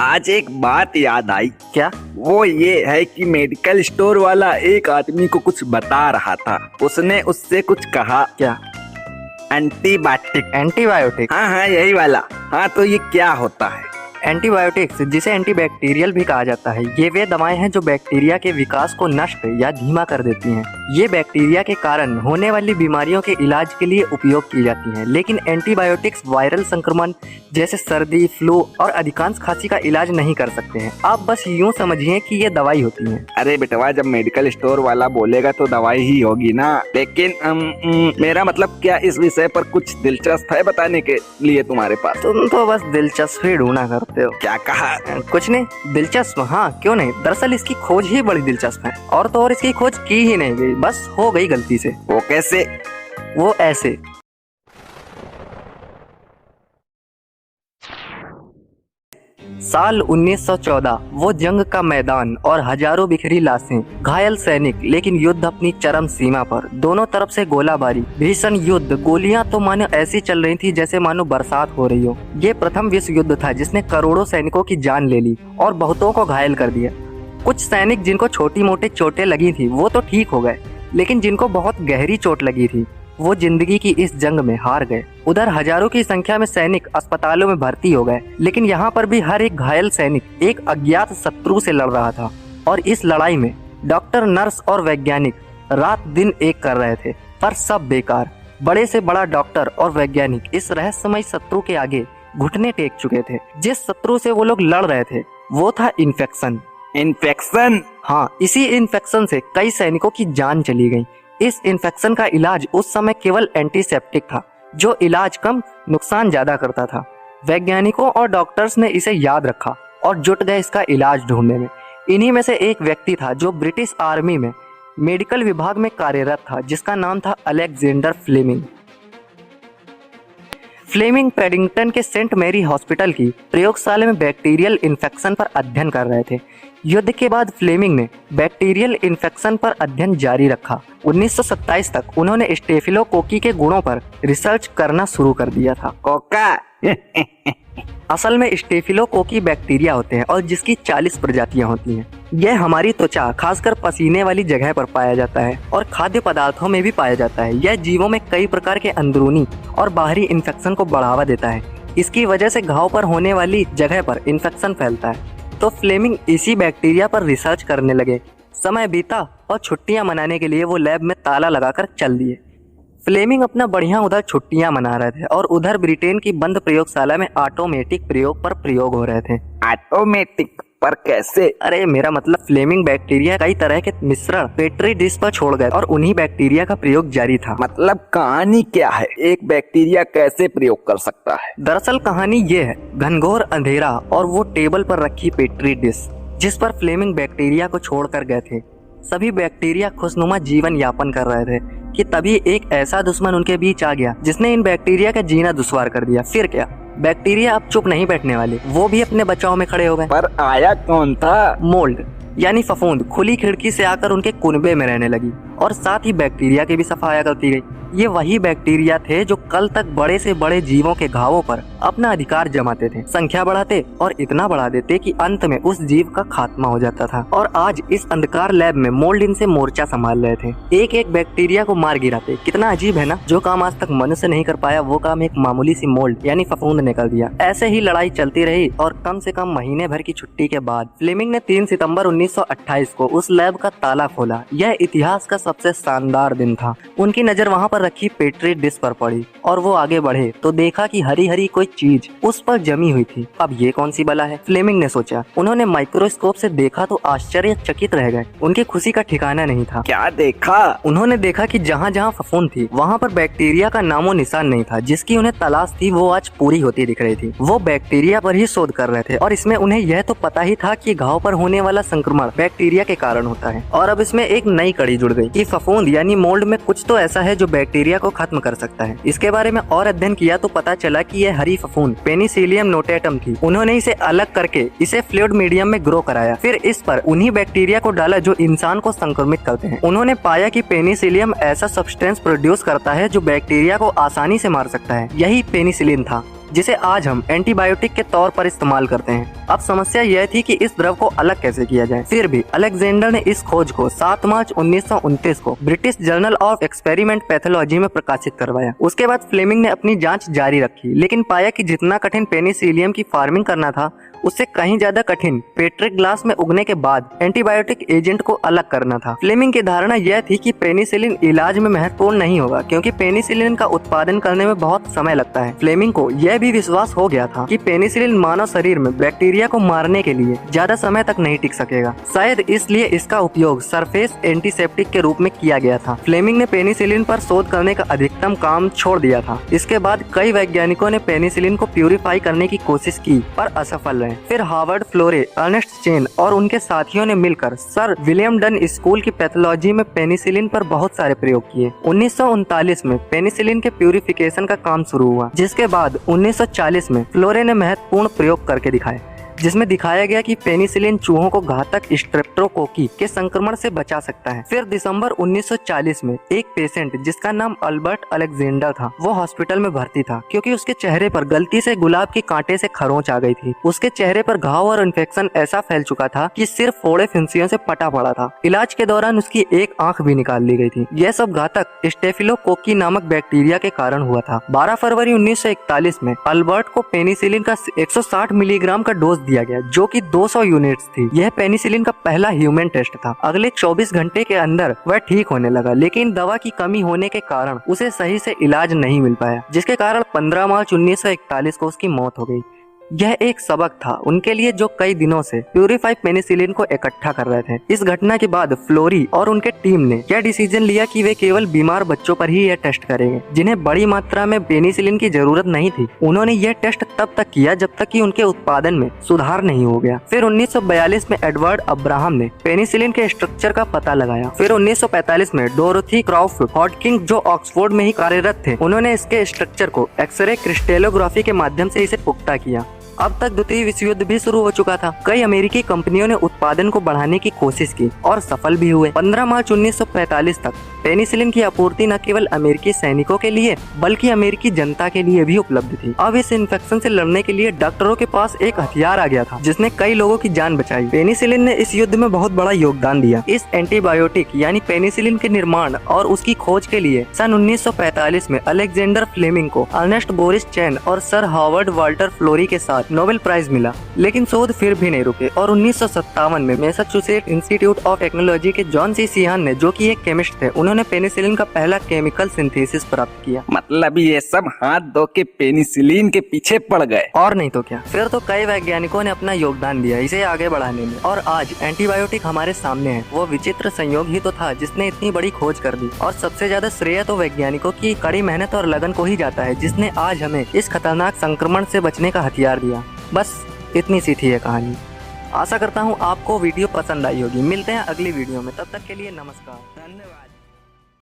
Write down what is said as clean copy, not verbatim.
आज एक बात याद आई। क्या? वो ये है कि मेडिकल स्टोर वाला एक आदमी को कुछ बता रहा था। उसने उससे कुछ कहा। क्या? एंटीबायोटिक। एंटीबायोटिक? हाँ हाँ, यही वाला। हाँ, तो ये क्या होता है? एंटीबायोटिक्स, जिसे एंटीबैक्टीरियल भी कहा जाता है, ये वे दवाएं हैं जो बैक्टीरिया के विकास को नष्ट या धीमा कर देती हैं। ये बैक्टीरिया के कारण होने वाली बीमारियों के इलाज के लिए उपयोग की जाती हैं। लेकिन एंटीबायोटिक्स वायरल संक्रमण जैसे सर्दी, फ्लू और अधिकांश खांसी का इलाज नहीं कर सकते हैं। आप बस यूँ समझिए कि ये दवाई होती है। अरे बेटवा, जब मेडिकल स्टोर वाला बोलेगा तो दवाई ही होगी ना। लेकिन मेरा मतलब क्या इस विषय पर कुछ दिलचस्प है बताने के लिए तुम्हारे पास? तुम तो बस दिलचस्पी ढूंढा करते हो। क्या कहा? कुछ नहीं, दिलचस्प। हाँ, क्यों नहीं। दरअसल इसकी खोज ही बड़ी दिलचस्प है। और तो और इसकी खोज की ही नहीं गई, बस हो गई गलती से। वो कैसे? वो ऐसे। साल 1914, वो जंग का मैदान और हजारों बिखरी लाशें, घायल सैनिक, लेकिन युद्ध अपनी चरम सीमा पर। दोनों तरफ से गोलाबारी, भीषण युद्ध, गोलियां तो मानो ऐसी चल रही थी जैसे मानो बरसात हो रही हो। ये प्रथम विश्व युद्ध था जिसने करोड़ों सैनिकों की जान ले ली और बहुतों को घायल कर दिया। कुछ सैनिक जिनको छोटी मोटी चोटें लगी थी वो तो ठीक हो गए, लेकिन जिनको बहुत गहरी चोट लगी थी वो जिंदगी की इस जंग में हार गए। उधर हजारों की संख्या में सैनिक अस्पतालों में भर्ती हो गए, लेकिन यहाँ पर भी हर एक घायल सैनिक एक अज्ञात शत्रु से लड़ रहा था। और इस लड़ाई में डॉक्टर, नर्स और वैज्ञानिक रात दिन एक कर रहे थे, पर सब बेकार। बड़े से बड़ा डॉक्टर और वैज्ञानिक इस रहस्यमय शत्रु के आगे घुटने टेक चुके थे। जिस शत्रु से वो लोग लड़ रहे थे वो था इन्फेक्शन। इन्फेक्शन? हाँ, इसी इन्फेक्शन से कई सैनिकों की जान चली गई। इस इन्फेक्शन का इलाज उस समय केवल एंटीसेप्टिक था, जो इलाज कम नुकसान ज्यादा करता था। वैज्ञानिकों और डॉक्टर्स ने इसे याद रखा और जुट गए इसका इलाज ढूंढने में। इन्हीं में से एक व्यक्ति था जो ब्रिटिश आर्मी में मेडिकल विभाग में कार्यरत था, जिसका नाम था अलेक्जेंडर फ्लेमिंग। फ्लेमिंग पेडिंगटन के सेंट मैरी हॉस्पिटल की प्रयोगशाला में बैक्टीरियल इन्फेक्शन पर अध्ययन कर रहे थे। युद्ध के बाद फ्लेमिंग ने बैक्टीरियल इन्फेक्शन पर अध्ययन जारी रखा। 1927 तक उन्होंने स्टेफिलोकोकी के गुणों पर रिसर्च करना शुरू कर दिया था। कोका? असल में स्टेफिलोकोकी बैक्टीरिया होते हैं और जिसकी 40 प्रजातियां होती हैं। यह हमारी त्वचा, खासकर पसीने वाली जगह पर पाया जाता है और खाद्य पदार्थों में भी पाया जाता है। यह जीवों में कई प्रकार के अंदरूनी और बाहरी इन्फेक्शन को बढ़ावा देता है। इसकी वजह से घाव पर होने वाली जगह पर इन्फेक्शन फैलता है। तो फ्लेमिंग इसी बैक्टीरिया पर रिसर्च करने लगे। समय बीता और छुट्टियां मनाने के लिए वो लैब में ताला लगाकर चल दिए। फ्लेमिंग अपना बढ़िया उधर छुट्टियां मना रहे थे और उधर ब्रिटेन की बंद प्रयोगशाला में ऑटोमेटिक प्रयोग पर प्रयोग हो रहे थे। ऑटोमेटिक पर कैसे? अरे मेरा मतलब फ्लेमिंग बैक्टीरिया कई तरह के मिश्रण पेट्री डिश पर छोड़ गए और उन्हीं बैक्टीरिया का प्रयोग जारी था। मतलब कहानी क्या है? एक बैक्टीरिया कैसे प्रयोग कर सकता है? दरअसल कहानी ये है, घनघोर अंधेरा और वो टेबल पर रखी पेट्री डिश जिस पर फ्लेमिंग बैक्टीरिया को छोड़कर गए थे। सभी बैक्टीरिया खुशनुमा जीवन यापन कर रहे थे कि तभी एक ऐसा दुश्मन उनके बीच आ गया जिसने इन बैक्टीरिया का जीना दुश्वार कर दिया। फिर क्या, बैक्टीरिया अब चुप नहीं बैठने वाले, वो भी अपने बचाव में खड़े हो गए। पर आया कौन था? मोल्ड यानी फफूंद खुली खिड़की से आकर उनके कुनबे में रहने लगी और साथ ही बैक्टीरिया की भी सफाया करती गई। ये वही बैक्टीरिया थे जो कल तक बड़े से बड़े जीवों के घावों पर अपना अधिकार जमाते थे, संख्या बढ़ाते और इतना बढ़ा देते कि अंत में उस जीव का खात्मा हो जाता था। और आज इस अंधकार लैब में मोल्ड इनसे मोर्चा संभाल रहे थे, एक एक बैक्टीरिया को मार गिराते। कितना अजीब है ना, जो काम आज तक मनुष्य नहीं कर पाया वो काम एक मामूली सी मोल्ड यानी फफूंद ने कर दिया। ऐसे ही लड़ाई चलती रही और कम से कम महीने भर की छुट्टी के बाद फ्लेमिंग ने 3 सितंबर 1928 को उस लैब का ताला खोला। यह इतिहास का सबसे शानदार दिन था। उनकी नजर वहाँ पर रखी पेट्री डिश पर पड़ी और वो आगे बढ़े तो देखा कि हरी हरी कोई चीज उस पर जमी हुई थी। अब ये कौन सी बला है, फ्लेमिंग ने सोचा। उन्होंने माइक्रोस्कोप से देखा तो आश्चर्यचकित रह गए। उनकी खुशी का ठिकाना नहीं था। क्या देखा? उन्होंने देखा कि जहाँ जहाँ फफूंद थी वहाँ पर बैक्टीरिया का नामो निशान नहीं था। जिसकी उन्हें तलाश थी वो आज पूरी होती दिख रही थी। वो बैक्टीरिया पर ही शोध कर रहे थे और इसमें उन्हें यह तो पता ही था कि घाव पर होने वाला संक्रमण बैक्टीरिया के कारण होता है। और अब इसमें एक नई कड़ी जुड़ गई कि फफूंद यानी मोल्ड में कुछ तो ऐसा है जो बैक्टीरिया को खत्म कर सकता है। इसके बारे में और अध्ययन किया तो पता चला कि यह हरी फफूंद पेनिसिलियम नोटेटम थी। उन्होंने इसे अलग करके इसे फ्लूइड मीडियम में ग्रो कराया। फिर इस पर उन्हीं बैक्टीरिया को डाला जो इंसान को संक्रमित करते हैं। उन्होंने पाया कि पेनिसिलियम ऐसा सब्सटेंस प्रोड्यूस करता है जो बैक्टीरिया को आसानी से मार सकता है। यही पेनिसिलिन था। जिसे आज हम एंटीबायोटिक के तौर पर इस्तेमाल करते हैं। अब समस्या यह थी कि इस द्रव को अलग कैसे किया जाए। फिर भी अलेक्जेंडर ने इस खोज को 7 मार्च 1929 को British journal of experiment pathology में प्रकाशित करवाया। उसके बाद फ्लेमिंग ने अपनी जांच जारी रखी, लेकिन पाया कि जितना कठिन पेनिसिलियम की फार्मिंग करना था उससे कहीं ज्यादा कठिन पेट्रिक ग्लास में उगने के बाद एंटीबायोटिक एजेंट को अलग करना था। फ्लेमिंग की धारणा यह थी कि पेनिसिलिन इलाज में महत्वपूर्ण नहीं होगा, क्योंकि पेनिसिलिन का उत्पादन करने में बहुत समय लगता है। फ्लेमिंग को यह भी विश्वास हो गया था कि पेनिसिलिन मानव शरीर में बैक्टीरिया को मारने के लिए ज्यादा समय तक नहीं टिक सकेगा। शायद इसलिए इसका उपयोग सरफेस एंटीसेप्टिक के रूप में किया गया था। फ्लेमिंग ने पेनिसिलिन पर शोध करने का अधिकतम काम छोड़ दिया था। इसके बाद कई वैज्ञानिकों ने पेनिसिलिन को प्यूरिफाई करने की कोशिश की, पर असफल रहे। फिर हार्वर्ड फ्लोरे, अर्नेस्ट चेन और उनके साथियों ने मिलकर सर विलियम डन स्कूल की पैथोलॉजी में पेनिसिलिन पर बहुत सारे प्रयोग किए। 1939 में पेनिसिलिन के प्यूरिफिकेशन का काम शुरू हुआ, जिसके बाद 1940 में फ्लोरे ने महत्वपूर्ण प्रयोग करके दिखाए, जिसमें दिखाया गया कि पेनिसिलिन चूहों को घातक स्ट्रेप्टोकोकी के संक्रमण से बचा सकता है। फिर दिसंबर 1940 में एक पेशेंट जिसका नाम अल्बर्ट अलेक्जेंडर था, वो हॉस्पिटल में भर्ती था क्योंकि उसके चेहरे पर गलती से गुलाब के कांटे से खरोंच आ गई थी। उसके चेहरे पर घाव और इन्फेक्शन ऐसा फैल चुका था कि सिर्फ फोड़े फिंसियों से पटा पड़ा था। इलाज के दौरान उसकी एक आंख भी निकाल ली गई थी। यह सब घातक स्टेफिलोकोकी नामक बैक्टीरिया के कारण हुआ था। 12 फरवरी 1941 में अल्बर्ट को पेनिसिलिन का 160 मिलीग्राम का डोज दिया गया, जो कि 200 यूनिट्स थी। यह पेनिसिलिन का पहला ह्यूमन टेस्ट था। अगले 24 घंटे के अंदर वह ठीक होने लगा, लेकिन दवा की कमी होने के कारण उसे सही से इलाज नहीं मिल पाया, जिसके कारण 15 मार्च 1941 को उसकी मौत हो गई। यह एक सबक था उनके लिए, जो कई दिनों से प्यूरिफाइड पेनिसिलिन को इकट्ठा कर रहे थे। इस घटना के बाद फ्लोरी और उनके टीम ने यह डिसीजन लिया कि वे केवल बीमार बच्चों पर ही यह टेस्ट करेंगे, जिन्हें बड़ी मात्रा में पेनिसिलिन की जरूरत नहीं थी। उन्होंने यह टेस्ट तब तक किया जब तक कि उनके उत्पादन में सुधार नहीं हो गया। फिर 1942 में एडवर्ड अब्राहम ने पेनिसिलिन के स्ट्रक्चर का पता लगाया। फिर 1945 में डोरोथी क्रॉफर्ड हॉटकिंस, जो ऑक्सफोर्ड में ही कार्यरत थे, उन्होंने इसके स्ट्रक्चर को एक्सरे क्रिस्टेलोग्राफी के माध्यम से इसे पुख्ता किया। अब तक द्वितीय विश्व युद्ध भी शुरू हो चुका था। कई अमेरिकी कंपनियों ने उत्पादन को बढ़ाने की कोशिश की और सफल भी हुए। 15 मार्च 1945 तक पेनिसिलिन की आपूर्ति न केवल अमेरिकी सैनिकों के लिए बल्कि अमेरिकी जनता के लिए भी उपलब्ध थी। अब इस इन्फेक्शन से लड़ने के लिए डॉक्टरों के पास एक हथियार आ गया था, जिसने कई लोगों की जान बचाई। पेनिसिलिन ने इस युद्ध में बहुत बड़ा योगदान दिया। इस एंटीबायोटिक यानी पेनिसिलिन के निर्माण और उसकी खोज के लिए सन 1945 में अलेक्जेंडर फ्लेमिंग को अर्नेस्ट बोरिस चैन और सर हार्वर्ड वाल्टर फ्लोरी के साथ नोबेल प्राइज मिला। लेकिन शोध फिर भी नहीं रुके और 1957 में मैसाचुसेट्स इंस्टीट्यूट ऑफ टेक्नोलॉजी के जॉन सी सिहान ने, जो कि एक केमिस्ट थे, उन्होंने पेनिसिलिन का पहला केमिकल सिंथेसिस प्राप्त किया। मतलब ये सब हाथ धो के पेनिसिलिन के पीछे पड़ गए, और नहीं तो क्या। फिर तो कई वैज्ञानिकों ने अपना योगदान दिया इसे आगे बढ़ाने में, और आज एंटीबायोटिक हमारे सामने है। वो विचित्र संयोग ही तो था जिसने इतनी बड़ी खोज कर दी, और सबसे ज्यादा श्रेय तो वैज्ञानिकों की कड़ी मेहनत और लगन को ही जाता है, जिसने आज हमें इस खतरनाक संक्रमण से बचने का हथियार दिया। बस इतनी सी थी ये कहानी। आशा करता हूँ आपको वीडियो पसंद आई होगी। मिलते हैं अगली वीडियो में, तब तक के लिए नमस्कार, धन्यवाद।